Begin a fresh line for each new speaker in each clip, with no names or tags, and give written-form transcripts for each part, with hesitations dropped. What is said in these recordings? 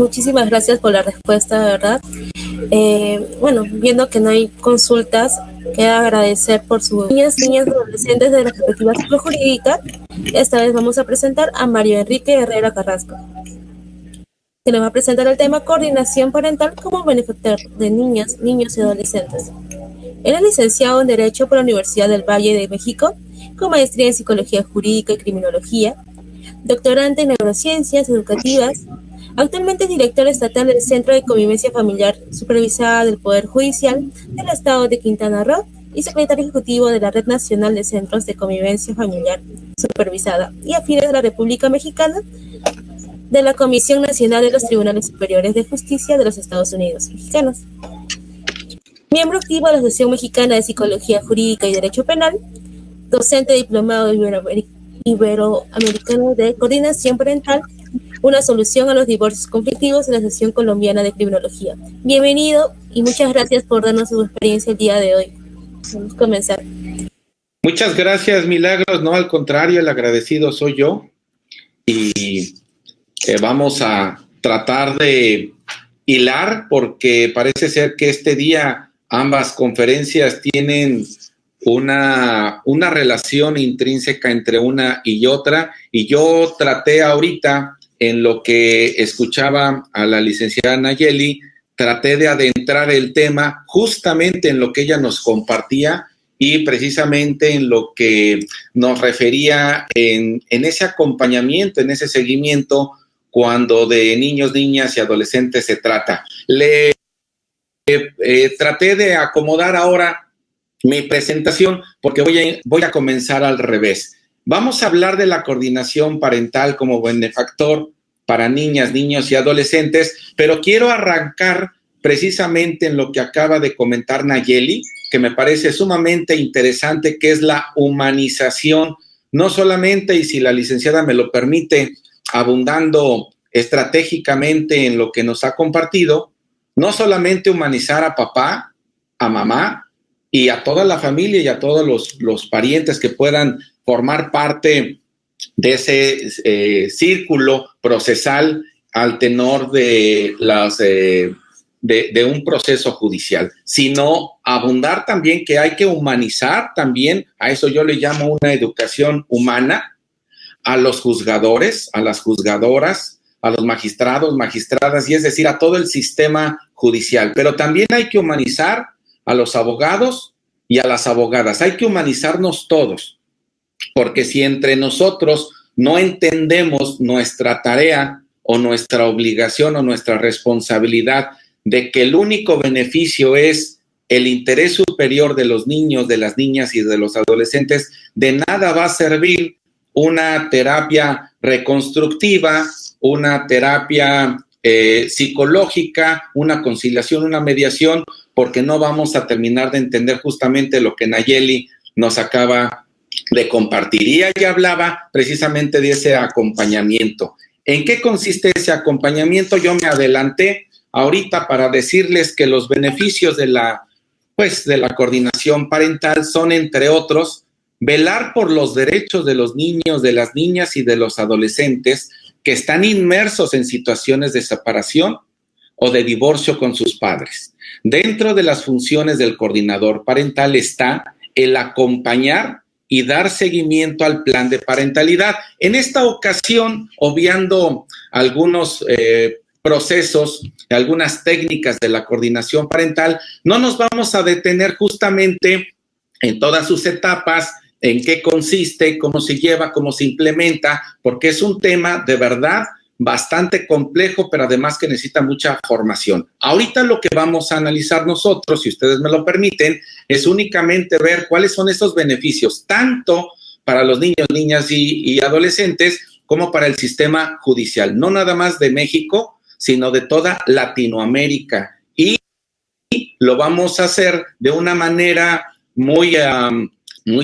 Muchísimas gracias por la respuesta, de verdad. Bueno, viendo que no hay consultas, queda agradecer por sus niñas y adolescentes de la perspectiva psicojurídica. Esta vez vamos a presentar a Mario Enrique Herrera Carrasco, que nos va a presentar el tema coordinación parental como benefactor de niñas, niños y adolescentes. Él es licenciado en Derecho por la Universidad del Valle de México, con maestría en Psicología Jurídica y Criminología, doctorante en Neurociencias Educativas. Actualmente es director estatal del Centro de Convivencia Familiar Supervisada del Poder Judicial del Estado de Quintana Roo y secretario ejecutivo de la Red Nacional de Centros de Convivencia Familiar Supervisada y afines de la República Mexicana de la Comisión Nacional de los Tribunales Superiores de Justicia de los Estados Unidos Mexicanos. Miembro activo de la Asociación Mexicana de Psicología Jurídica y Derecho Penal, docente diplomado iberoamericano de coordinación parental, una solución a los divorcios conflictivos de la Asociación Colombiana de Criminología. Bienvenido y muchas gracias por darnos su experiencia el día de hoy. Vamos a comenzar.
Muchas gracias, Milagros. No, al contrario, el agradecido soy yo. Y vamos a tratar de hilar porque parece ser que este día ambas conferencias tienen una relación intrínseca entre una y otra. Y yo traté ahorita, en lo que escuchaba a la licenciada Nayeli, traté de adentrar el tema justamente en lo que ella nos compartía y precisamente en lo que nos refería en ese acompañamiento, en ese seguimiento cuando de niños, niñas y adolescentes se trata. Traté de acomodar ahora mi presentación porque voy a comenzar al revés. Vamos a hablar de la coordinación parental como benefactor para niñas, niños y adolescentes, pero quiero arrancar precisamente en lo que acaba de comentar Nayeli, que me parece sumamente interesante, que es la humanización, no solamente, y si la licenciada me lo permite, abundando estratégicamente en lo que nos ha compartido, no solamente humanizar a papá, a mamá y a toda la familia y a todos los parientes que puedan formar parte de ese círculo procesal al tenor de un proceso judicial, sino abundar también que hay que humanizar también, a eso yo le llamo una educación humana, a los juzgadores, a las juzgadoras, a los magistrados, magistradas, y es decir, a todo el sistema judicial. Pero también hay que humanizar a los abogados y a las abogadas. Hay que humanizarnos todos, porque si entre nosotros no entendemos nuestra tarea o nuestra obligación o nuestra responsabilidad de que el único beneficio es el interés superior de los niños, de las niñas y de los adolescentes, de nada va a servir una terapia reconstructiva, una terapia psicológica, una conciliación, una mediación, porque no vamos a terminar de entender justamente lo que Nayeli nos acaba de compartir. Y ella hablaba precisamente de ese acompañamiento. ¿En qué consiste ese acompañamiento? Yo me adelanté ahorita para decirles que los beneficios de la coordinación parental son, entre otros, velar por los derechos de los niños, de las niñas y de los adolescentes que están inmersos en situaciones de separación o de divorcio con sus padres. Dentro de las funciones del coordinador parental está el acompañar y dar seguimiento al plan de parentalidad. En esta ocasión, obviando algunos procesos, algunas técnicas de la coordinación parental, no nos vamos a detener justamente en todas sus etapas, en qué consiste, cómo se lleva, cómo se implementa, porque es un tema de verdad bastante complejo, pero además que necesita mucha formación. Ahorita lo que vamos a analizar nosotros, si ustedes me lo permiten, es únicamente ver cuáles son esos beneficios, tanto para los niños, niñas y adolescentes, como para el sistema judicial, no nada más de México, sino de toda Latinoamérica. Y lo vamos a hacer de una manera muy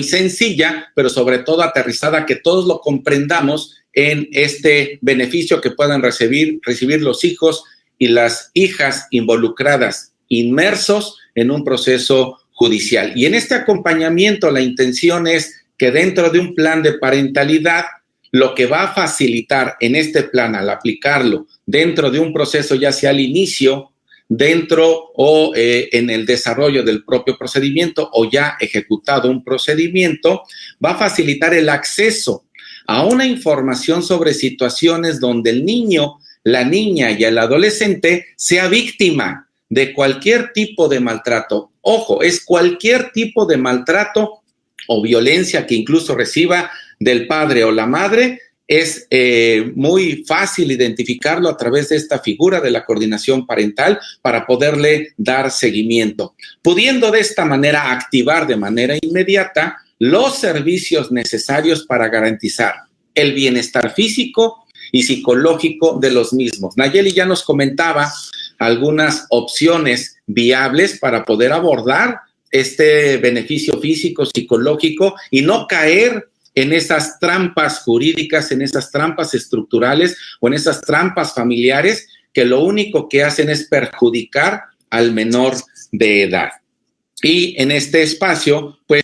sencilla, pero sobre todo aterrizada, que todos lo comprendamos en este beneficio que puedan recibir los hijos y las hijas involucradas, inmersos en un proceso judicial. Y en este acompañamiento la intención es que dentro de un plan de parentalidad lo que va a facilitar en este plan al aplicarlo dentro de un proceso, ya sea al inicio, dentro o en el desarrollo del propio procedimiento o ya ejecutado un procedimiento, va a facilitar el acceso a una información sobre situaciones donde el niño, la niña y el adolescente sea víctima de cualquier tipo de maltrato. Ojo, es cualquier tipo de maltrato o violencia que incluso reciba del padre o la madre. Es muy fácil identificarlo a través de esta figura de la coordinación parental para poderle dar seguimiento, pudiendo de esta manera activar de manera inmediata los servicios necesarios para garantizar el bienestar físico y psicológico de los mismos. Nayeli ya nos comentaba algunas opciones viables para poder abordar este beneficio físico, psicológico y no caer en esas trampas jurídicas, en esas trampas estructurales o en esas trampas familiares que lo único que hacen es perjudicar al menor de edad. Y en este espacio, pues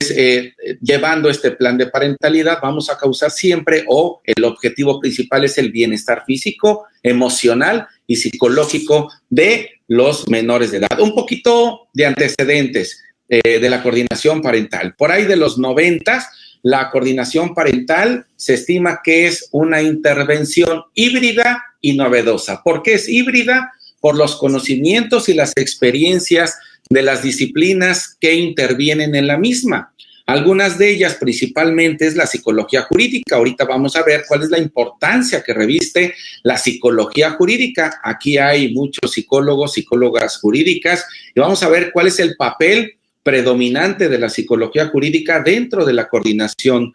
llevando este plan de parentalidad, vamos a causar siempre, o el objetivo principal es el bienestar físico, emocional y psicológico de los menores de edad. Un poquito de antecedentes de la coordinación parental. Por ahí de los 90, la coordinación parental se estima que es una intervención híbrida y novedosa. ¿Por qué es híbrida? Por los conocimientos y las experiencias de las disciplinas que intervienen en la misma. Algunas de ellas principalmente es la psicología jurídica. Ahorita vamos a ver cuál es la importancia que reviste la psicología jurídica. Aquí hay muchos psicólogos, psicólogas jurídicas, y vamos a ver cuál es el papel predominante de la psicología jurídica dentro de la coordinación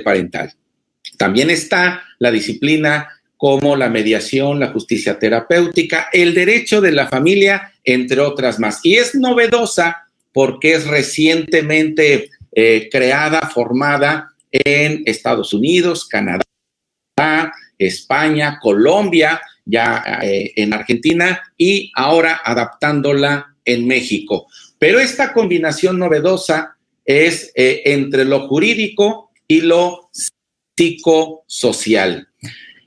parental. También está la disciplina como la mediación, la justicia terapéutica, el derecho de la familia, entre otras más. Y es novedosa porque es recientemente creada, formada en Estados Unidos, Canadá, España, Colombia, ya en Argentina y ahora adaptándola en México. Pero esta combinación novedosa es entre lo jurídico y lo psicosocial.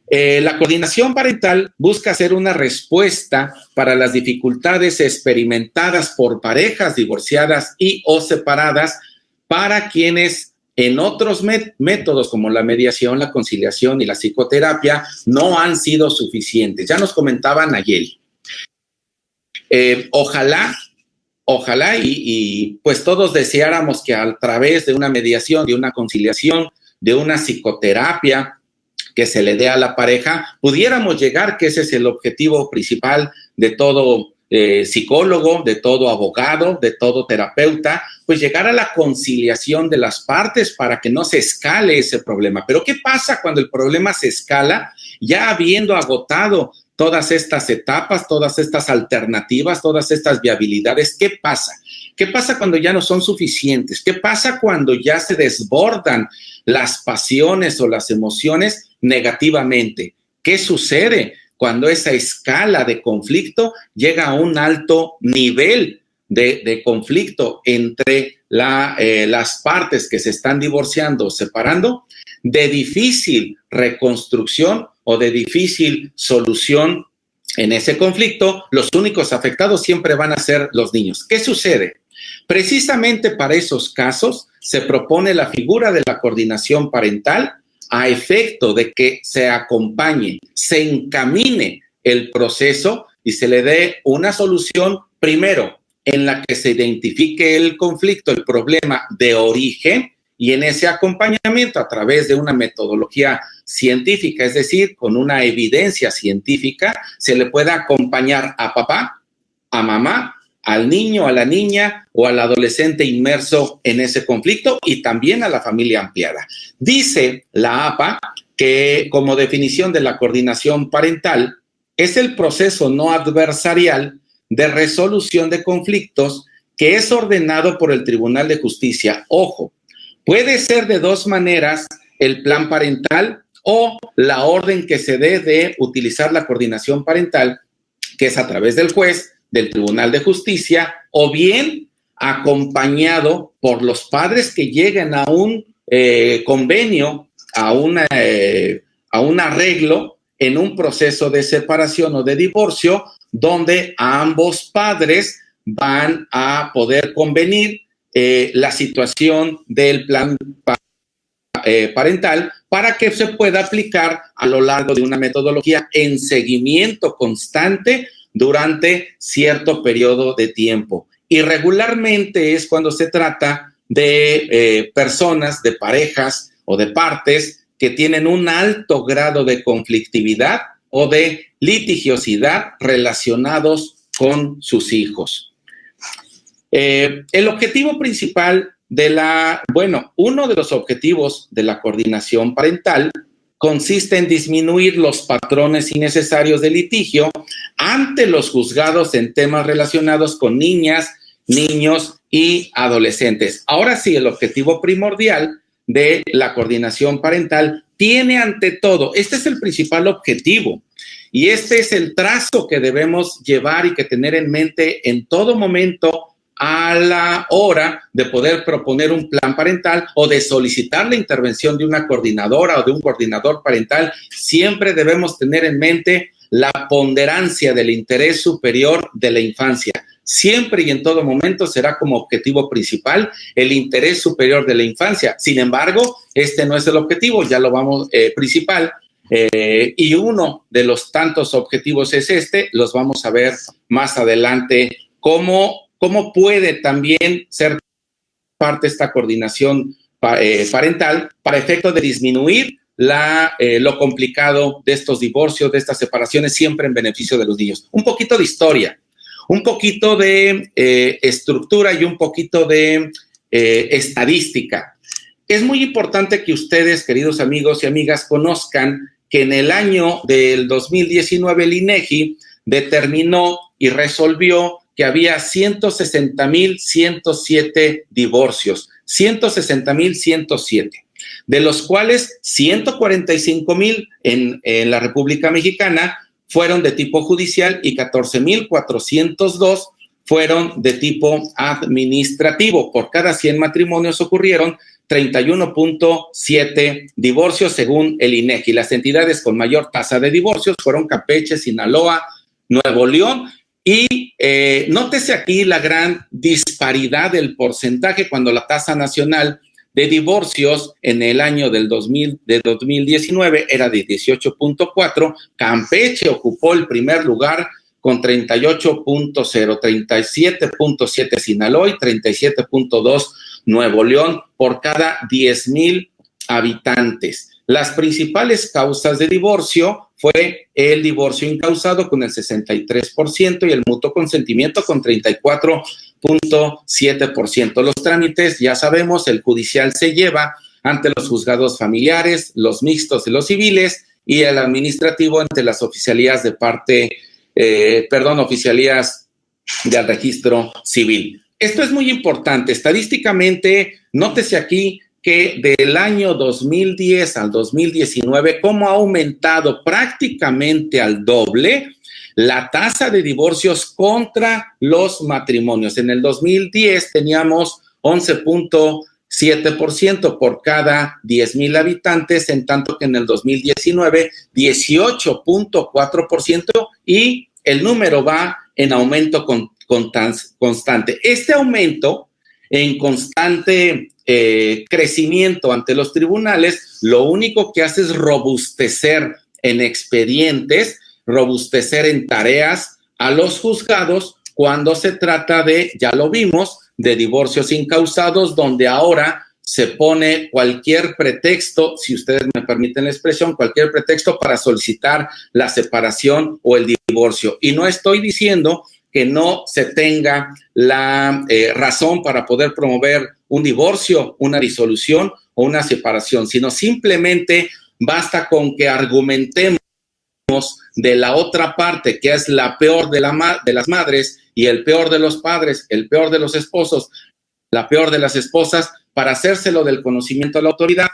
La coordinación parental busca ser una respuesta para las dificultades experimentadas por parejas divorciadas y o separadas para quienes en otros métodos como la mediación, la conciliación y la psicoterapia no han sido suficientes. Ya nos comentaba Nayeli. Ojalá y pues todos deseáramos que a través de una mediación, de una conciliación, de una psicoterapia que se le dé a la pareja, pudiéramos llegar, que ese es el objetivo principal de todo psicólogo, de todo abogado, de todo terapeuta, pues llegar a la conciliación de las partes para que no se escale ese problema. Pero ¿qué pasa cuando el problema se escala ya habiendo agotado todas estas etapas, todas estas alternativas, todas estas viabilidades? ¿Qué pasa? ¿Qué pasa cuando ya no son suficientes? ¿Qué pasa cuando ya se desbordan las pasiones o las emociones negativamente? ¿Qué sucede cuando esa escala de conflicto llega a un alto nivel de conflicto entre las partes que se están divorciando o separando, de difícil reconstrucción o de difícil solución en ese conflicto? Los únicos afectados siempre van a ser los niños. ¿Qué sucede? Precisamente para esos casos se propone la figura de la coordinación parental a efecto de que se acompañe, se encamine el proceso y se le dé una solución, primero, en la que se identifique el conflicto, el problema de origen, y en ese acompañamiento a través de una metodología científica, es decir, con una evidencia científica, se le pueda acompañar a papá, a mamá, al niño, a la niña o al adolescente inmerso en ese conflicto y también a la familia ampliada. Dice la APA que como definición de la coordinación parental es el proceso no adversarial de resolución de conflictos que es ordenado por el Tribunal de Justicia. Ojo, puede ser de dos maneras el plan parental o la orden que se dé de utilizar la coordinación parental, que es a través del juez, del Tribunal de Justicia, o bien acompañado por los padres que lleguen a un convenio, a un arreglo en un proceso de separación o de divorcio donde ambos padres van a poder convenir la situación del plan parental para que se pueda aplicar a lo largo de una metodología en seguimiento constante durante cierto periodo de tiempo. Y regularmente es cuando se trata de personas, de parejas o de partes que tienen un alto grado de conflictividad o de litigiosidad relacionados con sus hijos. El objetivo principal uno de los objetivos de la coordinación parental consiste en disminuir los patrones innecesarios de litigio ante los juzgados en temas relacionados con niñas, niños y adolescentes. Ahora sí, el objetivo primordial de la coordinación parental tiene ante todo, este es el principal objetivo y este es el trazo que debemos llevar y que tener en mente en todo momento a la hora de poder proponer un plan parental o de solicitar la intervención de una coordinadora o de un coordinador parental. Siempre debemos tener en mente la ponderancia del interés superior de la infancia. Siempre y en todo momento será como objetivo principal el interés superior de la infancia. Sin embargo, este no es el objetivo, ya lo vamos principal. Y uno de los tantos objetivos es los vamos a ver más adelante, cómo puede también ser parte de esta coordinación parental para efecto de disminuir lo complicado de estos divorcios, de estas separaciones, siempre en beneficio de los niños. Un poquito de historia, un poquito de estructura y un poquito de estadística. Es muy importante que ustedes, queridos amigos y amigas, conozcan que en el año del 2019 el INEGI determinó y resolvió que había 160,107 divorcios, 160,107, de los cuales 145,000 en la República Mexicana fueron de tipo judicial y 14,402 fueron de tipo administrativo. Por cada 100 matrimonios ocurrieron 31.7 divorcios según el INEGI. Las entidades con mayor tasa de divorcios fueron Campeche, Sinaloa, Nuevo León. Y nótese aquí la gran disparidad del porcentaje cuando la tasa nacional de divorcios en el año de 2019 era de 18.4, Campeche ocupó el primer lugar con 38.0, 37.7 Sinaloa y 37.2 Nuevo León por cada 10,000 habitantes. Las principales causas de divorcio fue el divorcio incausado con el 63% y el mutuo consentimiento con 34.7%. Los trámites, ya sabemos, el judicial se lleva ante los juzgados familiares, los mixtos y los civiles, y el administrativo ante las oficialías oficialías del registro civil. Esto es muy importante. Estadísticamente, nótese aquí que del año 2010 al 2019, cómo ha aumentado prácticamente al doble la tasa de divorcios contra los matrimonios. En el 2010 teníamos 11.7% por cada 10,000 habitantes, en tanto que en el 2019 18.4% y el número va en aumento constante. Este aumento en constante crecimiento ante los tribunales, lo único que hace es robustecer en expedientes, robustecer en tareas a los juzgados cuando se trata de, ya lo vimos, de divorcios incausados, donde ahora se pone cualquier pretexto, si ustedes me permiten la expresión, cualquier pretexto para solicitar la separación o el divorcio. Y no estoy diciendo que no se tenga la razón para poder promover un divorcio, una disolución o una separación, sino simplemente basta con que argumentemos de la otra parte, que es la peor de las madres y el peor de los padres, el peor de los esposos, la peor de las esposas, para hacérselo del conocimiento a la autoridad.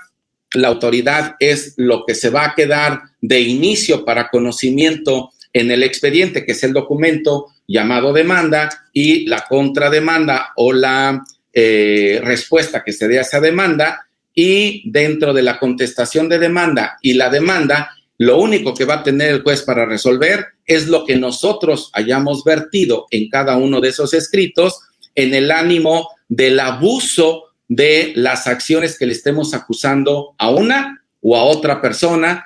La autoridad es lo que se va a quedar de inicio para conocimiento en el expediente, que es el documento llamado demanda, y la contrademanda o la respuesta que se dé a esa demanda y dentro de la contestación de demanda y la demanda, lo único que va a tener el juez para resolver es lo que nosotros hayamos vertido en cada uno de esos escritos en el ánimo del abuso de las acciones que le estemos acusando a una o a otra persona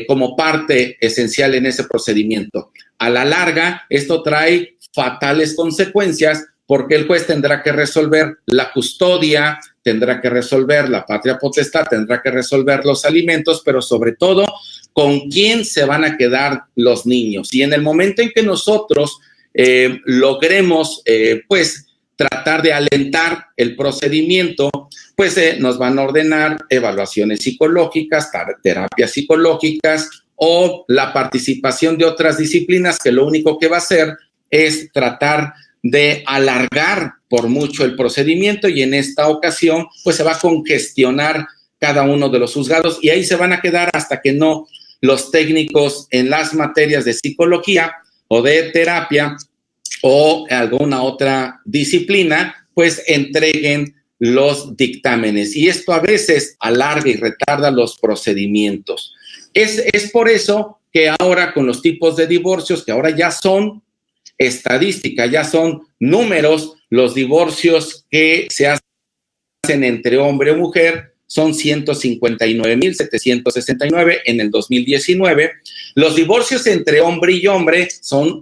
como parte esencial en ese procedimiento. A la larga, esto trae fatales consecuencias porque el juez tendrá que resolver la custodia, tendrá que resolver la patria potestad, tendrá que resolver los alimentos, pero sobre todo, con quién se van a quedar los niños. Y en el momento en que nosotros logremos, pues, tratar de alentar el procedimiento, pues nos van a ordenar evaluaciones psicológicas, terapias psicológicas o la participación de otras disciplinas que lo único que va a hacer es tratar de alargar por mucho el procedimiento y en esta ocasión pues se va a congestionar cada uno de los juzgados y ahí se van a quedar hasta que no los técnicos en las materias de psicología o de terapia o alguna otra disciplina pues entreguen los dictámenes y esto a veces alarga y retarda los procedimientos. Es por eso que ahora con los tipos de divorcios que ahora ya son estadística, ya son números, los divorcios que se hacen entre hombre o mujer son 159,769 en el 2019. Los divorcios entre hombre y hombre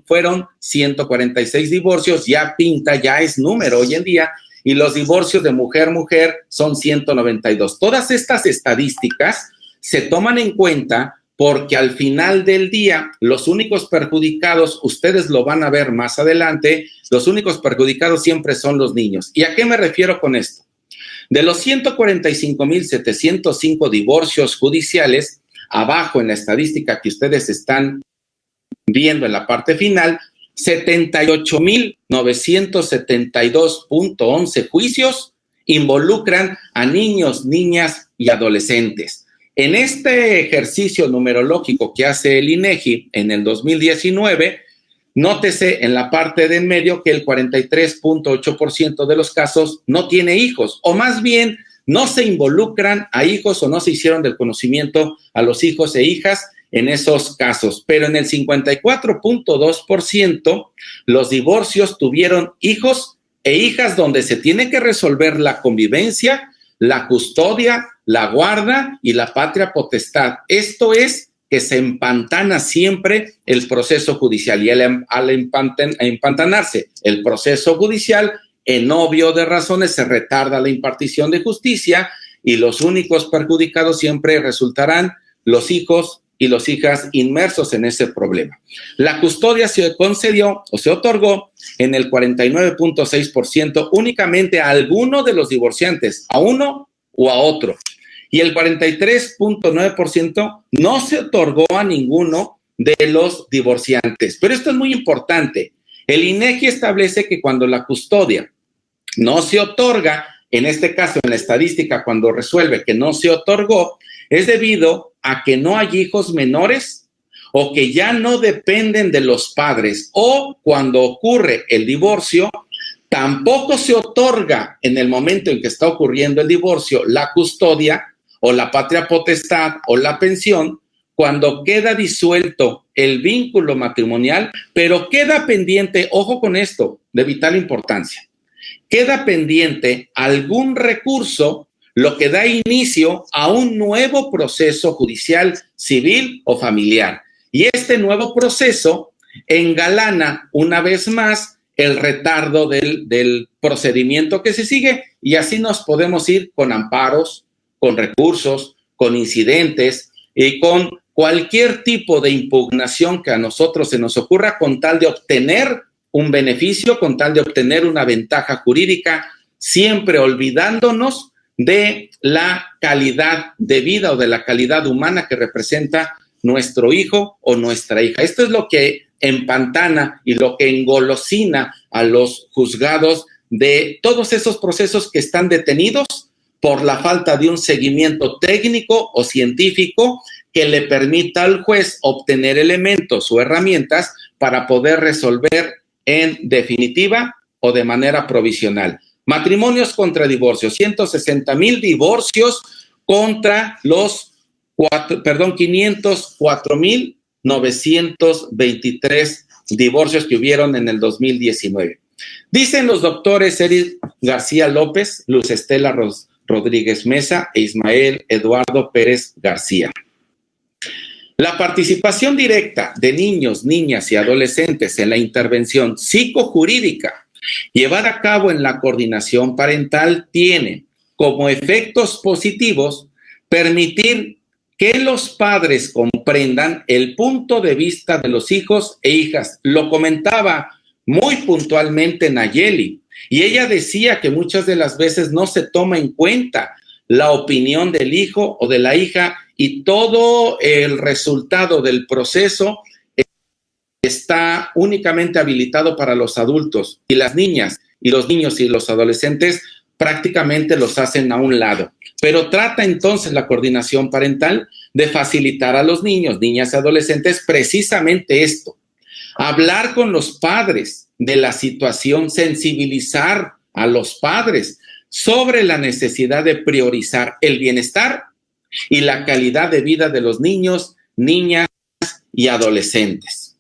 fueron 146 divorcios, ya pinta, ya es número hoy en día, y los divorcios de mujer-mujer son 192. Todas estas estadísticas se toman en cuenta porque al final del día, los únicos perjudicados, ustedes lo van a ver más adelante, los únicos perjudicados siempre son los niños. ¿Y a qué me refiero con esto? De los 145,705 divorcios judiciales, abajo en la estadística que ustedes están viendo en la parte final, 78,972.11 juicios involucran a niños, niñas y adolescentes. En este ejercicio numerológico que hace el INEGI en el 2019, nótese en la parte de en medio que el 43.8% de los casos no tiene hijos, o más bien no se involucran a hijos o no se hicieron del conocimiento a los hijos e hijas en esos casos. Pero en el 54.2% los divorcios tuvieron hijos e hijas donde se tiene que resolver la convivencia, la custodia, la guarda y la patria potestad. Esto es que se empantana siempre el proceso judicial y al empantanarse el proceso judicial, en obvio de razones se retarda la impartición de justicia y los únicos perjudicados siempre resultarán los hijos y las hijas inmersos en ese problema. La custodia se concedió o se otorgó en el 49.6% únicamente a alguno de los divorciantes, a uno o a otro. Y el 43.9% no se otorgó a ninguno de los divorciantes. Pero esto es muy importante. El INEGI establece que cuando la custodia no se otorga, en este caso en la estadística cuando resuelve que no se otorgó, es debido a que no hay hijos menores o que ya no dependen de los padres o cuando ocurre el divorcio, tampoco se otorga en el momento en que está ocurriendo el divorcio la custodia o la patria potestad o la pensión cuando queda disuelto el vínculo matrimonial, pero queda pendiente, ojo con esto, de vital importancia, queda pendiente algún recurso, lo que da inicio a un nuevo proceso judicial, civil o familiar. Y este nuevo proceso engalana una vez más el retardo del procedimiento que se sigue y así nos podemos ir con amparos, con recursos, con incidentes y con cualquier tipo de impugnación que a nosotros se nos ocurra con tal de obtener un beneficio, con tal de obtener una ventaja jurídica, siempre olvidándonos de la calidad de vida o de la calidad humana que representa nuestro hijo o nuestra hija. Esto es lo que empantana y lo que engolosina a los juzgados de todos esos procesos que están detenidos por la falta de un seguimiento técnico o científico que le permita al juez obtener elementos o herramientas para poder resolver en definitiva o de manera provisional. matrimonios contra divorcios, 160,000 divorcios contra los 504,923 divorcios que hubieron en el 2019. Dicen los doctores Eric García López, Luz Estela Rodríguez Mesa e Ismael Eduardo Pérez García. La participación directa de niños, niñas y adolescentes en la intervención psicojurídica llevada a cabo en la coordinación parental tiene como efectos positivos permitir que los padres comprendan el punto de vista de los hijos e hijas. Lo comentaba muy puntualmente Nayeli, y ella decía que muchas de las veces no se toma en cuenta la opinión del hijo o de la hija, y todo el resultado del proceso está únicamente habilitado para los adultos, y las niñas y los niños y los adolescentes prácticamente los hacen a un lado. Pero trata entonces la coordinación parental de facilitar a los niños, niñas y adolescentes precisamente esto: hablar con los padres de la situación, sensibilizar a los padres sobre la necesidad de priorizar el bienestar y la calidad de vida de los niños, niñas y adolescentes.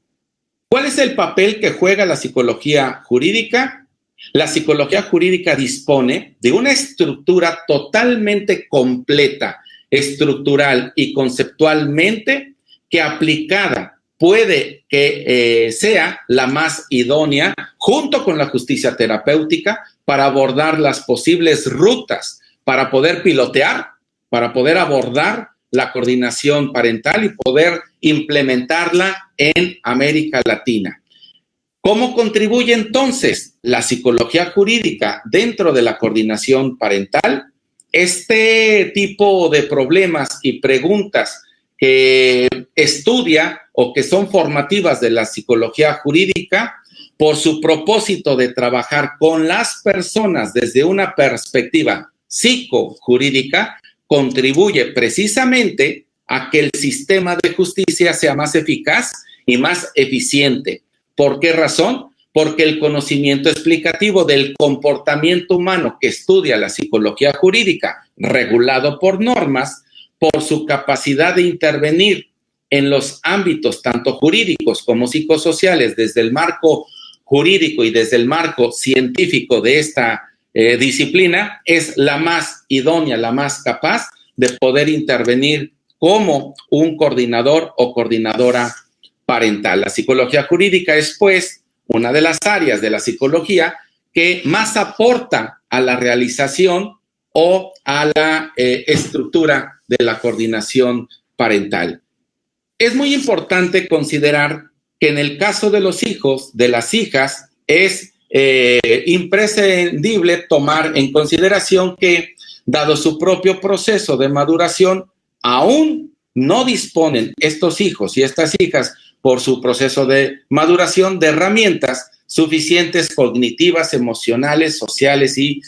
¿Cuál es el papel que juega la psicología jurídica? La psicología jurídica dispone de una estructura totalmente completa, estructural y conceptualmente, que aplicada puede que sea la más idónea, junto con la justicia terapéutica, para abordar las posibles rutas, para poder pilotear, para poder abordar la coordinación parental y poder implementarla en América Latina. ¿Cómo contribuye entonces la psicología jurídica dentro de la coordinación parental? Este tipo de problemas y preguntas que estudia o que son formativas de la psicología jurídica, por su propósito de trabajar con las personas desde una perspectiva psicojurídica, contribuye precisamente a que el sistema de justicia sea más eficaz y más eficiente. ¿Por qué razón? Porque el conocimiento explicativo del comportamiento humano que estudia la psicología jurídica, regulado por normas, por su capacidad de intervenir en los ámbitos tanto jurídicos como psicosociales, desde el marco jurídico y desde el marco científico de esta disciplina, es la más idónea, la más capaz de poder intervenir como un coordinador o coordinadora parental. La psicología jurídica es, pues, una de las áreas de la psicología que más aporta a la realización o a la estructura de la coordinación parental. Es muy importante considerar que en el caso de los hijos, de las hijas, es imprescindible tomar en consideración que, dado su propio proceso de maduración, aún no disponen estos hijos y estas hijas, por su proceso de maduración, de herramientas suficientes cognitivas, emocionales, sociales y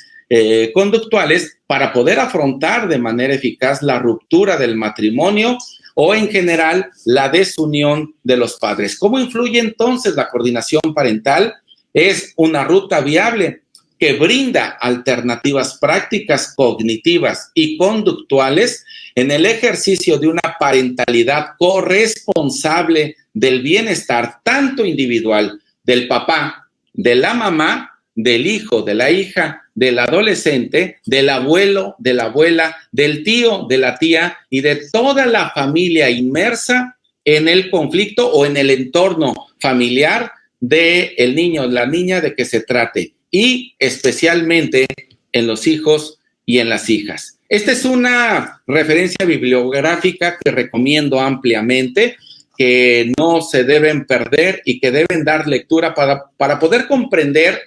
conductuales para poder afrontar de manera eficaz la ruptura del matrimonio o, en general, la desunión de los padres. ¿Cómo influye entonces la coordinación parental? Es una ruta viable que brinda alternativas prácticas, cognitivas y conductuales en el ejercicio de una parentalidad corresponsable del bienestar tanto individual del papá, de la mamá, del hijo, de la hija, del adolescente, del abuelo, de la abuela, del tío, de la tía y de toda la familia inmersa en el conflicto o en el entorno familiar del niño o la niña de que se trate, y especialmente en los hijos y en las hijas. Esta es una referencia bibliográfica que recomiendo ampliamente, que no se deben perder y que deben dar lectura para poder comprender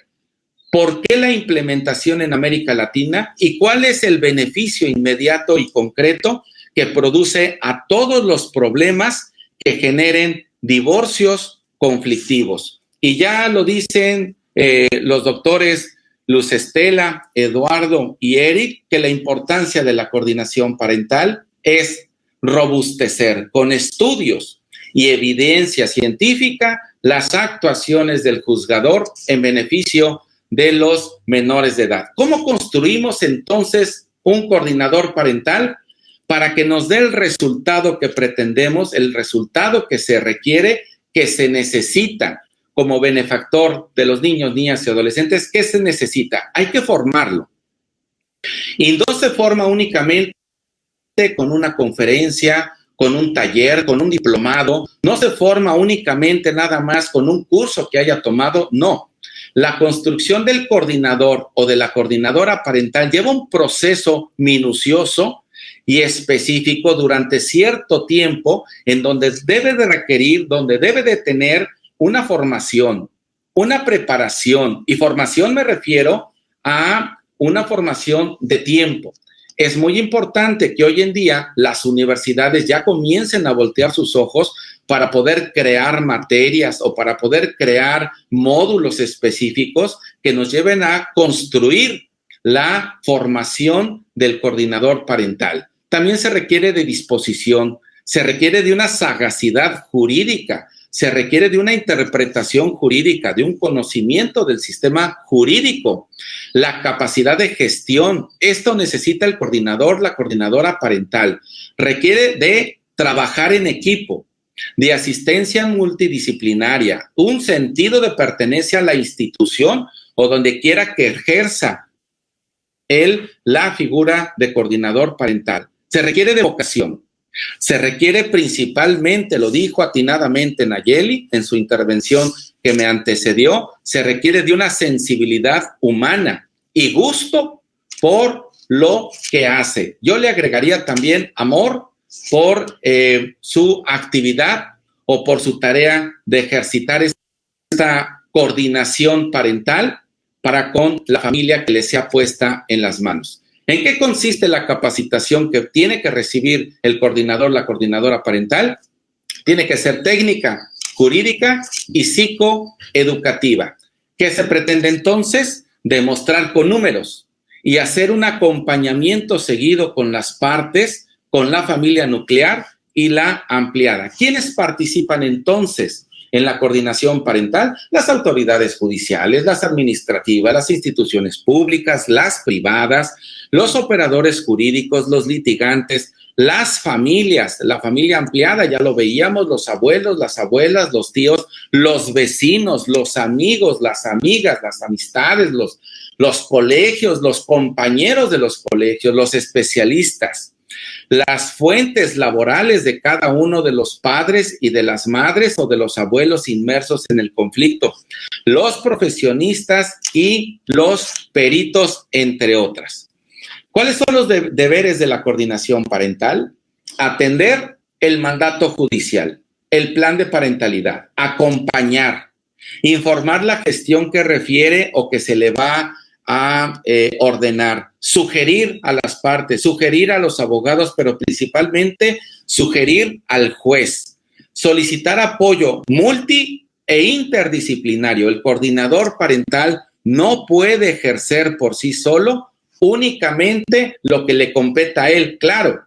por qué la implementación en América Latina y cuál es el beneficio inmediato y concreto que produce a todos los problemas que generen divorcios conflictivos. Y ya lo dicen los doctores Luz Estela, Eduardo y Eric, que la importancia de la coordinación parental es robustecer con estudios y evidencia científica las actuaciones del juzgador en beneficio de los menores de edad. ¿Cómo construimos entonces un coordinador parental para que nos dé el resultado que pretendemos, el resultado que se requiere, que se necesita como benefactor de los niños, niñas y adolescentes? ¿Qué se necesita? Hay que formarlo. Y no se forma únicamente con una conferencia, con un taller, con un diplomado, no se forma únicamente nada más con un curso que haya tomado, no. La construcción del coordinador o de la coordinadora parental lleva un proceso minucioso y específico durante cierto tiempo en donde debe de requerir, donde debe de tener una formación, una preparación, y formación me refiero a una formación de tiempo. Es muy importante que hoy en día las universidades ya comiencen a voltear sus ojos para poder crear materias o para poder crear módulos específicos que nos lleven a construir la formación del coordinador parental. También se requiere de disposición, se requiere de una sagacidad jurídica, se requiere de una interpretación jurídica, de un conocimiento del sistema jurídico, la capacidad de gestión. Esto necesita el coordinador, la coordinadora parental. Requiere de trabajar en equipo, de asistencia multidisciplinaria, un sentido de pertenencia a la institución o donde quiera que ejerza la figura de coordinador parental. Se requiere de vocación. Se requiere principalmente, lo dijo atinadamente Nayeli en su intervención que me antecedió, se requiere de una sensibilidad humana y gusto por lo que hace. Yo le agregaría también amor por su actividad o por su tarea de ejercitar esta coordinación parental para con la familia que le sea puesta en las manos. ¿En qué consiste la capacitación que tiene que recibir el coordinador, la coordinadora parental? Tiene que ser técnica, jurídica y psicoeducativa. ¿Qué se pretende entonces? Demostrar con números y hacer un acompañamiento seguido con las partes, con la familia nuclear y la ampliada. ¿Quiénes participan entonces en la coordinación parental? Las autoridades judiciales, las administrativas, las instituciones públicas, las privadas, los operadores jurídicos, los litigantes, las familias, la familia ampliada, ya lo veíamos, los abuelos, las abuelas, los tíos, los vecinos, los amigos, las amigas, las amistades, los colegios, los compañeros de los colegios, los especialistas, las fuentes laborales de cada uno de los padres y de las madres o de los abuelos inmersos en el conflicto, los profesionistas y los peritos, entre otras. ¿Cuáles son los deberes de la coordinación parental? Atender el mandato judicial, el plan de parentalidad, acompañar, informar la gestión que refiere o que se le va a ordenar, sugerir a las partes, sugerir a los abogados, pero principalmente sugerir al juez, solicitar apoyo multi e interdisciplinario. El coordinador parental no puede ejercer por sí solo únicamente lo que le compete a él. Claro,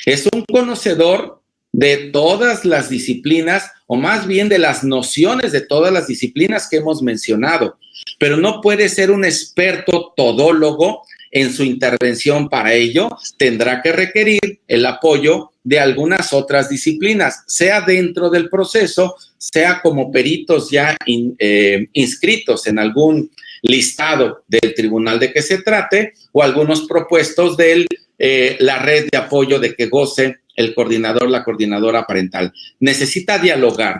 es un conocedor de todas las disciplinas, o más bien de las nociones de todas las disciplinas que hemos mencionado, pero no puede ser un experto todólogo en su intervención. Para ello, tendrá que requerir el apoyo de algunas otras disciplinas, sea dentro del proceso, sea como peritos ya inscritos en algún listado del tribunal de que se trate, o algunos propuestos de la red de apoyo de que goce el coordinador, la coordinadora parental. Necesita dialogar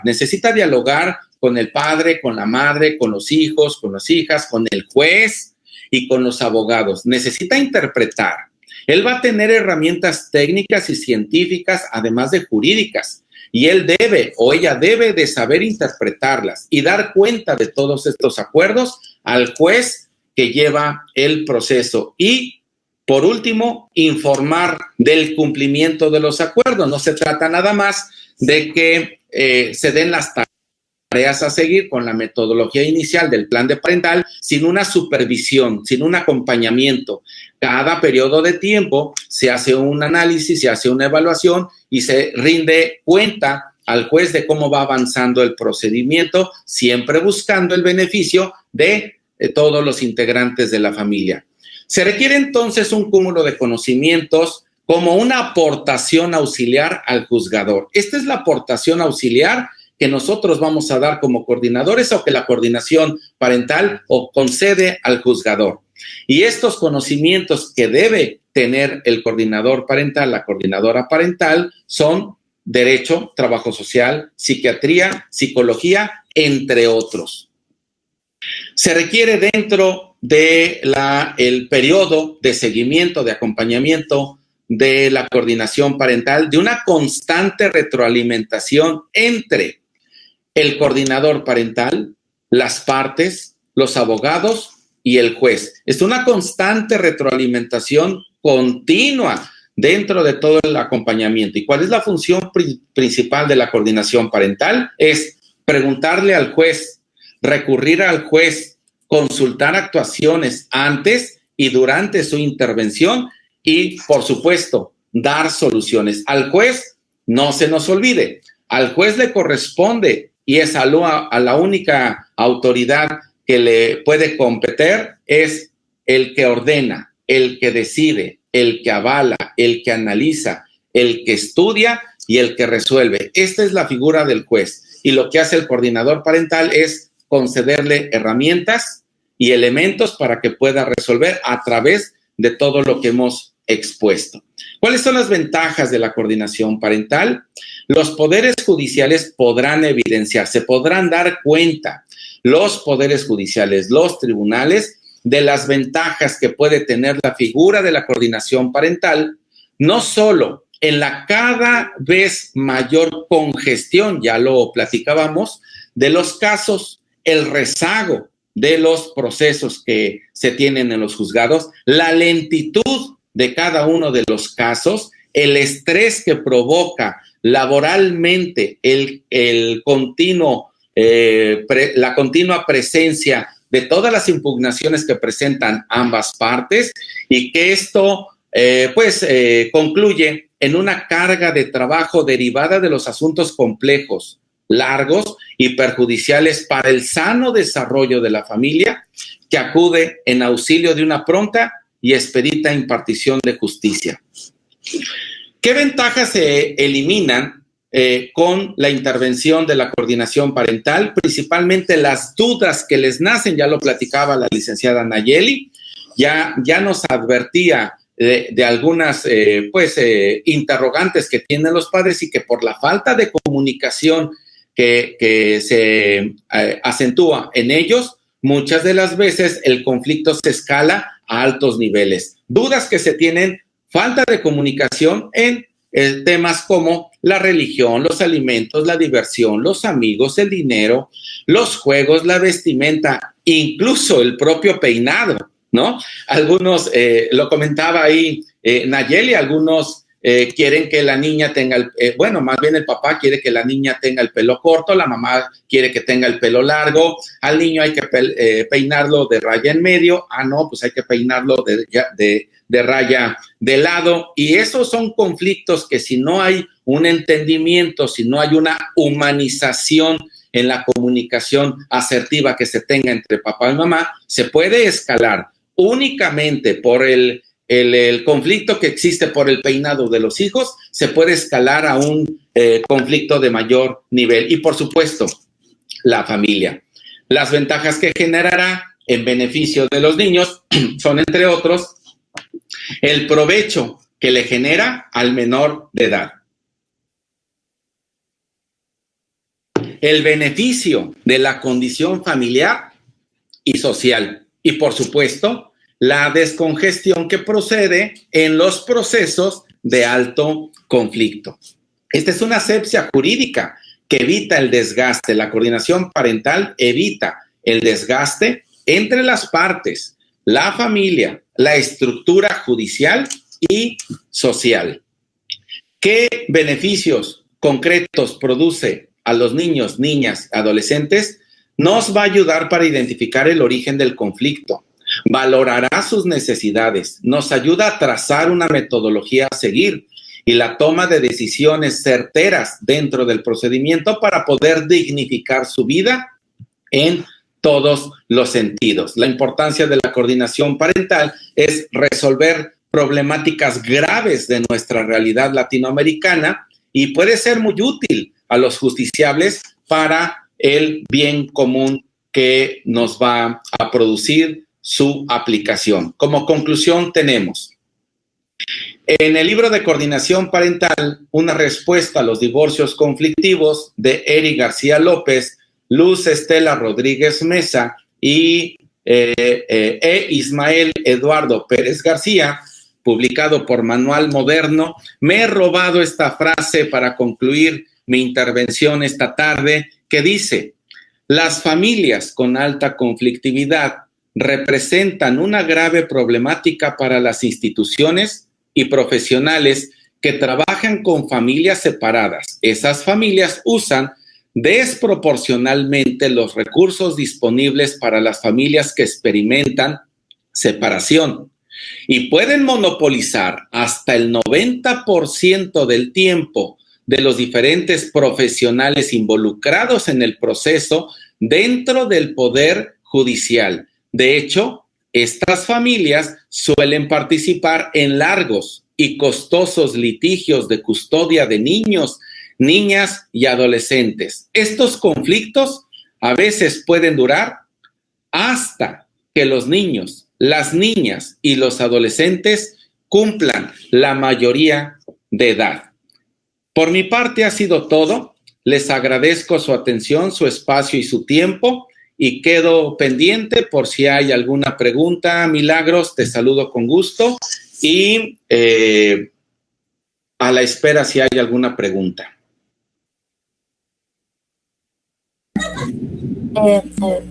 con el padre, con la madre, con los hijos, con las hijas, con el juez y con los abogados. Necesita interpretar. Él va a tener herramientas técnicas y científicas, además de jurídicas, y él debe o ella debe de saber interpretarlas y dar cuenta de todos estos acuerdos al juez que lleva el proceso. Y, por último, informar del cumplimiento de los acuerdos. No se trata nada más de que se den las tareas a seguir con la metodología inicial del plan de parental sin una supervisión, sin un acompañamiento. Cada periodo de tiempo se hace un análisis, se hace una evaluación y se rinde cuenta al juez de cómo va avanzando el procedimiento, siempre buscando el beneficio de todos los integrantes de la familia. Se requiere entonces un cúmulo de conocimientos como una aportación auxiliar al juzgador. Esta es la aportación auxiliar que nosotros vamos a dar como coordinadores o que la coordinación parental o concede al juzgador. Y estos conocimientos que debe tener el coordinador parental, la coordinadora parental, son derecho, trabajo social, psiquiatría, psicología, entre otros. Se requiere dentro de el periodo de seguimiento, de acompañamiento de la coordinación parental, de una constante retroalimentación entre el coordinador parental, las partes, los abogados y el juez. Es una constante retroalimentación continua dentro de todo el acompañamiento. ¿Y cuál es la función principal de la coordinación parental? Es preguntarle al juez, recurrir al juez, consultar actuaciones antes y durante su intervención y, por supuesto, dar soluciones. Al juez, no se nos olvide, al juez le corresponde y es a la única autoridad que le puede competir, es el que ordena, el que decide, el que avala, el que analiza, el que estudia y el que resuelve. Esta es la figura del juez. Y lo que hace el coordinador parental es concederle herramientas y elementos para que pueda resolver a través de todo lo que hemos expuesto. ¿Cuáles son las ventajas de la coordinación parental? Los poderes judiciales podrán evidenciar, se podrán dar cuenta, los poderes judiciales, los tribunales, de las ventajas que puede tener la figura de la coordinación parental, no solo en la cada vez mayor congestión, ya lo platicábamos, de los casos, el rezago de los procesos que se tienen en los juzgados, la lentitud de cada uno de los casos, el estrés que provoca laboralmente la continua presencia de todas las impugnaciones que presentan ambas partes y que esto concluye en una carga de trabajo derivada de los asuntos complejos, largos y perjudiciales para el sano desarrollo de la familia, que acude en auxilio de una pronta y expedita impartición de justicia. ¿Qué ventajas se eliminan con la intervención de la coordinación parental? Principalmente las dudas que les nacen, ya lo platicaba la licenciada Nayeli, ya nos advertía de algunas interrogantes que tienen los padres y que por la falta de comunicación que se acentúa en ellos, muchas de las veces el conflicto se escala a altos niveles. Dudas que se tienen, falta de comunicación en temas como la religión, los alimentos, la diversión, los amigos, el dinero, los juegos, la vestimenta, incluso el propio peinado, ¿no? Algunos, lo comentaba ahí Nayeli, algunos quieren que la niña tenga, más bien el papá quiere que la niña tenga el pelo corto, la mamá quiere que tenga el pelo largo, al niño hay que peinarlo de raya en medio, no, pues hay que peinarlo de raya de lado, y esos son conflictos que si no hay un entendimiento, si no hay una humanización en la comunicación asertiva que se tenga entre papá y mamá, se puede escalar únicamente por el conflicto que existe por el peinado de los hijos, se puede escalar a un conflicto de mayor nivel. Y por supuesto, la familia. Las ventajas que generará en beneficio de los niños son, entre otros, el provecho que le genera al menor de edad. El beneficio de la condición familiar y social. Y por supuesto, la descongestión que procede en los procesos de alto conflicto. Esta es una asepsia jurídica que evita el desgaste. La coordinación parental evita el desgaste entre las partes, la familia, la estructura judicial y social. ¿Qué beneficios concretos produce a los niños, niñas, adolescentes? Nos va a ayudar para identificar el origen del conflicto. Valorará sus necesidades, nos ayuda a trazar una metodología a seguir y la toma de decisiones certeras dentro del procedimiento para poder dignificar su vida en todos los sentidos. La importancia de la coordinación parental es resolver problemáticas graves de nuestra realidad latinoamericana y puede ser muy útil a los justiciables para el bien común que nos va a producir su aplicación. Como conclusión tenemos en el libro de coordinación parental una respuesta a los divorcios conflictivos de Eric García López, Luz Estela Rodríguez Mesa y Ismael Eduardo Pérez García, publicado por Manual Moderno. Me he robado esta frase para concluir mi intervención esta tarde, que dice: las familias con alta conflictividad representan una grave problemática para las instituciones y profesionales que trabajan con familias separadas. Esas familias usan desproporcionalmente los recursos disponibles para las familias que experimentan separación y pueden monopolizar hasta el 90% del tiempo de los diferentes profesionales involucrados en el proceso dentro del Poder Judicial. De hecho, estas familias suelen participar en largos y costosos litigios de custodia de niños, niñas y adolescentes. Estos conflictos a veces pueden durar hasta que los niños, las niñas y los adolescentes cumplan la mayoría de edad. Por mi parte ha sido todo. Les agradezco su atención, su espacio y su tiempo y quedo pendiente por si hay alguna pregunta. Milagros, te saludo con gusto y a la espera si hay alguna pregunta.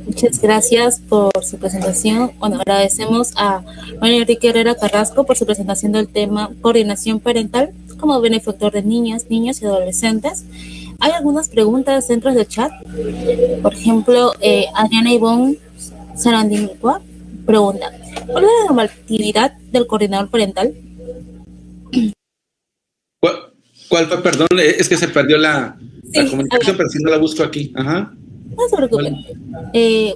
Muchas gracias por su presentación. Bueno, agradecemos a Manuel Enrique Herrera Carrasco por su presentación del tema coordinación parental como benefactor de niñas, niños y adolescentes. Hay algunas preguntas dentro del chat. Por ejemplo, Adriana Ivonne Sarandingua pregunta: ¿cuál es la normatividad del coordinador parental?
¿Cuál fue? Perdón, es que se perdió la comunicación, pero si no la busco aquí. Ajá.
No se preocupen.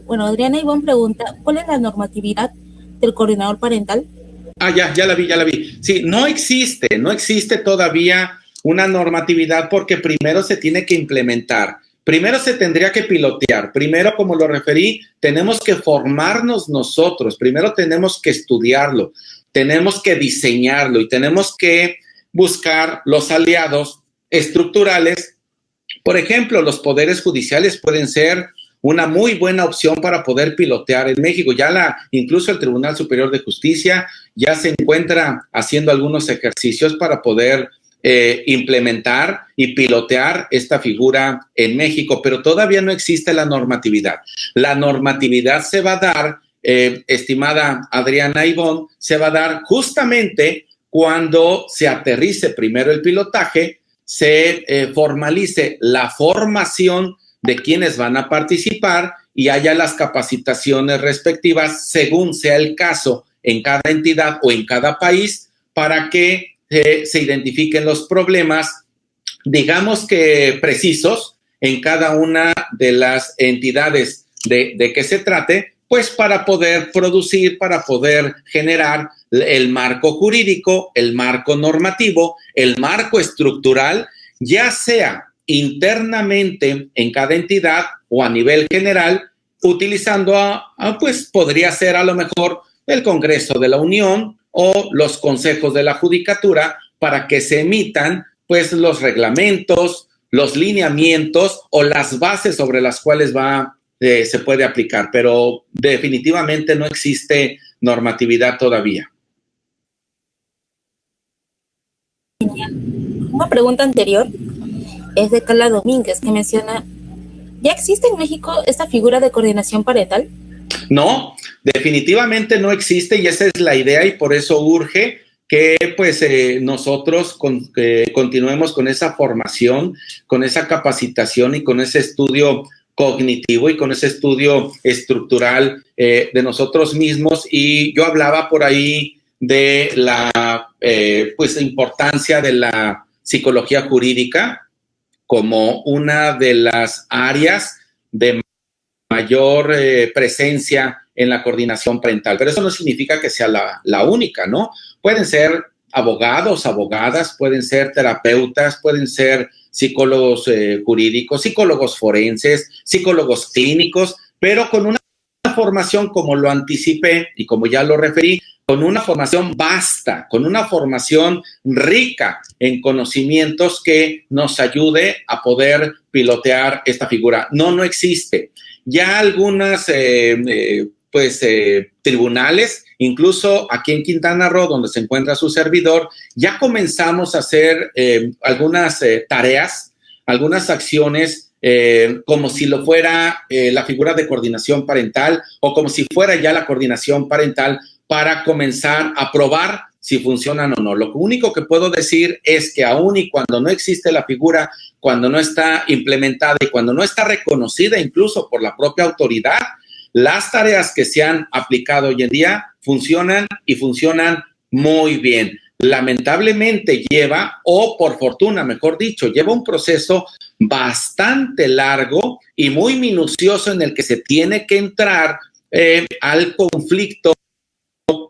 Bueno, Adriana Ivonne pregunta: ¿cuál es la normatividad del coordinador parental?
Ya la vi. Sí, no existe todavía una normatividad porque primero se tiene que implementar, primero se tendría que pilotear, primero, como lo referí, tenemos que formarnos nosotros, primero tenemos que estudiarlo, tenemos que diseñarlo y tenemos que buscar los aliados estructurales. Por ejemplo, los poderes judiciales pueden ser una muy buena opción para poder pilotear en México. Incluso el Tribunal Superior de Justicia ya se encuentra haciendo algunos ejercicios para poder implementar y pilotear esta figura en México, pero todavía no existe la normatividad. La normatividad se va a dar, estimada Adriana Ivonne, se va a dar justamente cuando se aterrice primero el pilotaje, se formalice la formación de quienes van a participar y haya las capacitaciones respectivas según sea el caso en cada entidad o en cada país para que se identifiquen los problemas, digamos que precisos, en cada una de las entidades de que se trate, pues para poder producir, para poder generar el marco jurídico, el marco normativo, el marco estructural, ya sea internamente en cada entidad o a nivel general, utilizando pues podría ser a lo mejor el Congreso de la Unión o los consejos de la Judicatura para que se emitan pues los reglamentos, los lineamientos o las bases sobre las cuales se puede aplicar, pero definitivamente no existe normatividad todavía.
Una pregunta anterior es de Carla Domínguez, que menciona: ¿ya existe en México esta figura de coordinación parental?
No, definitivamente no existe y esa es la idea y por eso urge que pues nosotros continuemos con esa formación, con esa capacitación y con ese estudio cognitivo y con ese estudio estructural de nosotros mismos. Y yo hablaba por ahí de la pues importancia de la psicología jurídica como una de las áreas de mayor presencia en la coordinación parental, pero eso no significa que sea la única, ¿no? Pueden ser abogados, abogadas, pueden ser terapeutas, pueden ser psicólogos jurídicos, psicólogos forenses, psicólogos clínicos, pero con una formación, como lo anticipé y como ya lo referí, con una formación vasta, con una formación rica en conocimientos que nos ayude a poder pilotear esta figura. No existe. Ya algunas tribunales, incluso aquí en Quintana Roo, donde se encuentra su servidor, ya comenzamos a hacer algunas tareas, algunas acciones, como si lo fuera la figura de coordinación parental o como si fuera ya la coordinación parental, para comenzar a probar si funcionan o no. Lo único que puedo decir es que aún y cuando no existe la figura, cuando no está implementada y cuando no está reconocida incluso por la propia autoridad, las tareas que se han aplicado hoy en día funcionan y funcionan muy bien. Lamentablemente lleva, o por fortuna, mejor dicho, lleva un proceso bastante largo y muy minucioso en el que se tiene que entrar al conflicto,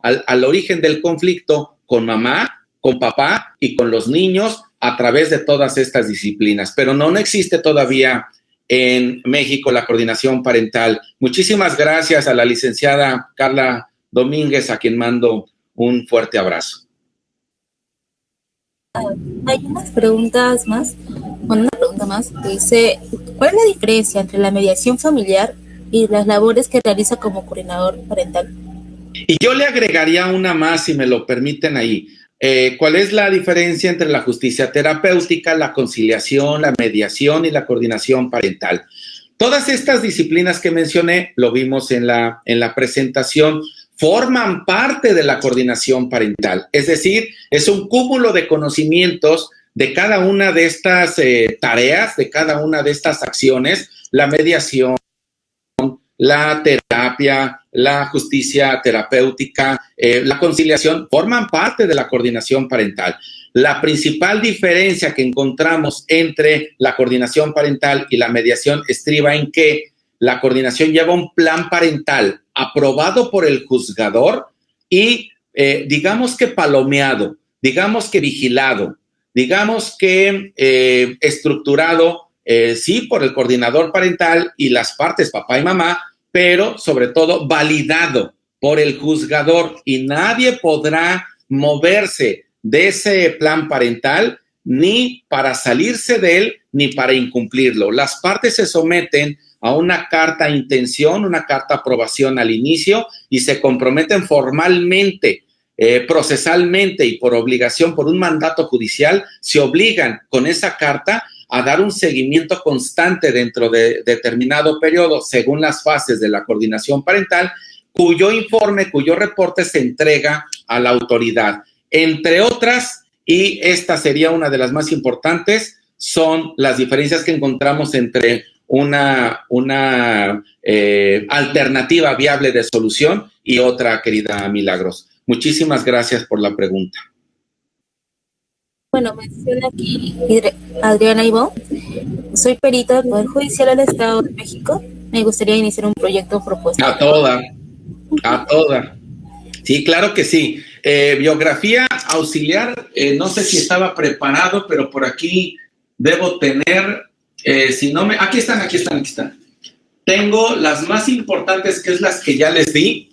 al origen del conflicto con mamá, con papá y con los niños a través de todas estas disciplinas. Pero no existe todavía en México la coordinación parental. Muchísimas gracias a la licenciada Carla Domínguez, a quien mando un fuerte abrazo.
Hay unas preguntas más, una pregunta más que dice, ¿cuál es la diferencia entre la mediación familiar y las labores que realiza como coordinador parental?
Y yo le agregaría una más, si me lo permiten ahí. ¿Cuál es la diferencia entre la justicia terapéutica, la conciliación, la mediación y la coordinación parental? Todas estas disciplinas que mencioné, lo vimos en la presentación, forman parte de la coordinación parental. Es decir, es un cúmulo de conocimientos de cada una de estas tareas, de cada una de estas acciones, la mediación, la terapia, la justicia terapéutica, la conciliación, forman parte de la coordinación parental. La principal diferencia que encontramos entre la coordinación parental y la mediación estriba en que la coordinación lleva un plan parental aprobado por el juzgador y digamos que palomeado, digamos que vigilado, digamos que estructurado, sí, por el coordinador parental y las partes papá y mamá, pero sobre todo validado por el juzgador, y nadie podrá moverse de ese plan parental ni para salirse de él ni para incumplirlo. Las partes se someten a una carta de intención, una carta de aprobación al inicio, y se comprometen formalmente, procesalmente y por obligación, por un mandato judicial, se obligan con esa carta a dar un seguimiento constante dentro de determinado periodo, según las fases de la coordinación parental, cuyo informe, cuyo reporte se entrega a la autoridad. Entre otras, y esta sería una de las más importantes, son las diferencias que encontramos entre una alternativa viable de solución y otra, querida Milagros. Muchísimas gracias por la pregunta.
Bueno, menciona aquí Adriana Ivón. Soy perita del Poder Judicial del Estado de México. Me gustaría iniciar un proyecto propuesto.
A toda. Sí, claro que sí. Biografía auxiliar, no sé si estaba preparado, pero por aquí debo tener, aquí están. Tengo las más importantes, que es las que ya les di,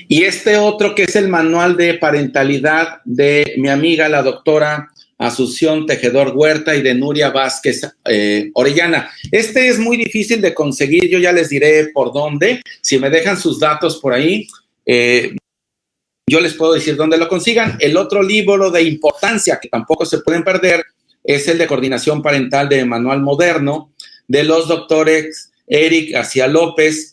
y este otro que es el manual de parentalidad de mi amiga, la doctora Asunción Tejedor Huerta, y de Nuria Vázquez Orellana. Este es muy difícil de conseguir, yo ya les diré por dónde. Si me dejan sus datos por ahí, yo les puedo decir dónde lo consigan. El otro libro de importancia que tampoco se pueden perder es el de coordinación parental de Manual Moderno, de los doctores Eric García López,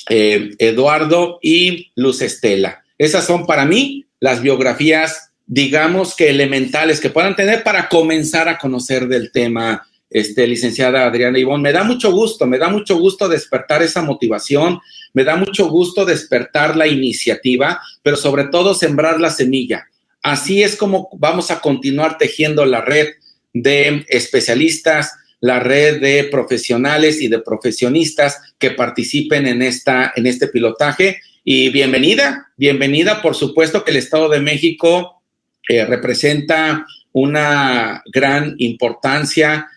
Eduardo y Luz Estela. Esas son para mí las biografías, digamos que elementales que puedan tener para comenzar a conocer del tema, licenciada Adriana Ivón. Me da mucho gusto despertar esa motivación, me da mucho gusto despertar la iniciativa, pero sobre todo sembrar la semilla. Así es como vamos a continuar tejiendo la red de especialistas, la red de profesionales y de profesionistas que participen en este pilotaje. Y bienvenida, por supuesto que el Estado de México representa una gran importancia,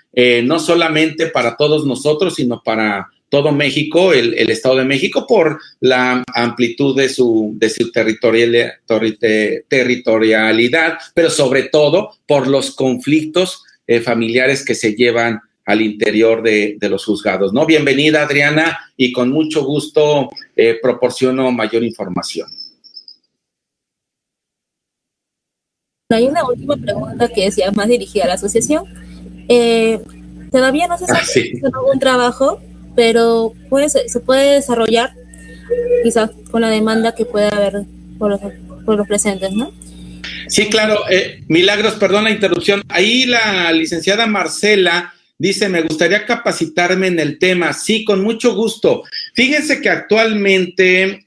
no solamente para todos nosotros, sino para todo México, el Estado de México, por la amplitud de su territorialidad, pero sobre todo por los conflictos familiares que se llevan al interior de los juzgados, ¿no? Bienvenida, Adriana, y con mucho gusto proporciono mayor información.
Hay una última pregunta que es ya más dirigida a la asociación. Todavía no se sabe si es un trabajo, pero se puede desarrollar quizás con la demanda que pueda haber por los presentes, ¿no?
Sí, claro. Milagros, perdón la interrupción. Ahí la licenciada Marcela dice, me gustaría capacitarme en el tema. Sí, con mucho gusto. Fíjense que actualmente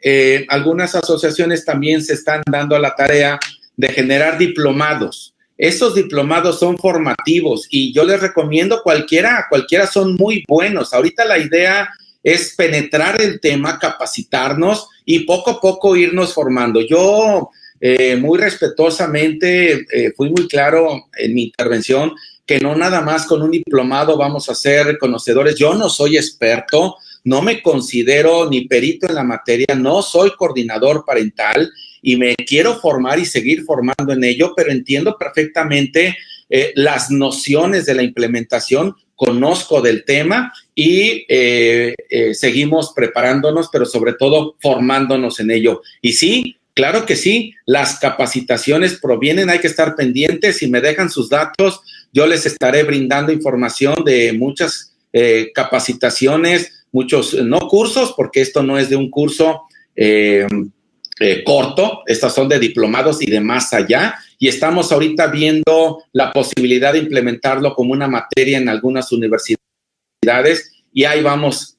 algunas asociaciones también se están dando a la tarea de generar diplomados. Esos diplomados son formativos y yo les recomiendo cualquiera son muy buenos. Ahorita la idea es penetrar el tema, capacitarnos y poco a poco irnos formando. Yo muy respetuosamente fui muy claro en mi intervención que no nada más con un diplomado vamos a ser conocedores. Yo no soy experto, no me considero ni perito en la materia, no soy coordinador parental y me quiero formar y seguir formando en ello, pero entiendo perfectamente las nociones de la implementación, conozco del tema y seguimos preparándonos, pero sobre todo formándonos en ello. Y sí, claro que sí, las capacitaciones provienen, hay que estar pendientes. Si me dejan sus datos, yo les estaré brindando información de muchas capacitaciones, muchos, no cursos, porque esto no es de un curso corto, estas son de diplomados y de más allá, y estamos ahorita viendo la posibilidad de implementarlo como una materia en algunas universidades, y ahí vamos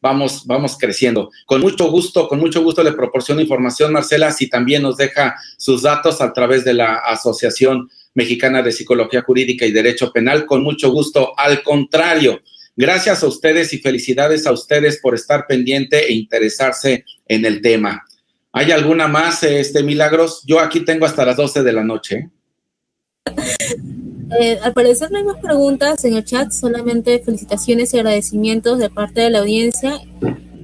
creciendo. Con mucho gusto le proporciono información, Marcela, si también nos deja sus datos a través de la Asociación Mexicana de Psicología Jurídica y Derecho Penal, con mucho gusto. Al contrario, gracias a ustedes y felicidades a ustedes por estar pendiente e interesarse en el tema. ¿Hay alguna más, Milagros? Yo aquí tengo hasta las 12 de la noche.
Al parecer no hay más preguntas en el chat, solamente felicitaciones y agradecimientos de parte de la audiencia.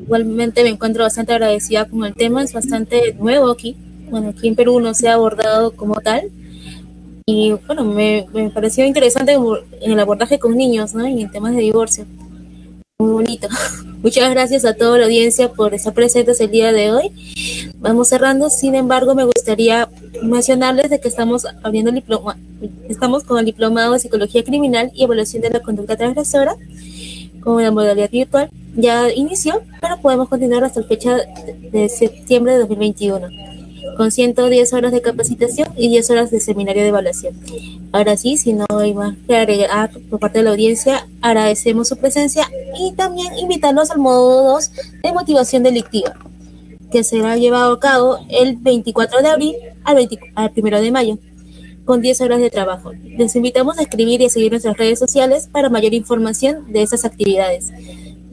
Igualmente me encuentro bastante agradecida con el tema, es bastante nuevo aquí. Bueno, aquí en Perú no se ha abordado como tal. Y bueno, me pareció interesante en el abordaje con niños, ¿no? Y en temas de divorcio. Muy bonito. Muchas gracias a toda la audiencia por estar presentes el día de hoy. Vamos cerrando, sin embargo, me gustaría mencionarles de que estamos con el diplomado de Psicología Criminal y Evaluación de la Conducta Transgresora, con la modalidad virtual. Ya inició, pero podemos continuar hasta la fecha de septiembre de 2021, con 110 horas de capacitación y 10 horas de seminario de evaluación. Ahora sí, si no hay más que agregar por parte de la audiencia, agradecemos su presencia y también invitarlos al módulo 2 de motivación delictiva, que será llevado a cabo el 24 de abril al 1 de mayo, con 10 horas de trabajo. Les invitamos a escribir y a seguir nuestras redes sociales para mayor información de esas actividades.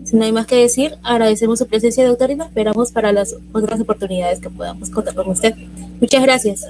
Si no hay más que decir, agradecemos su presencia, doctor, y nos esperamos para las otras oportunidades que podamos contar con usted. Muchas gracias.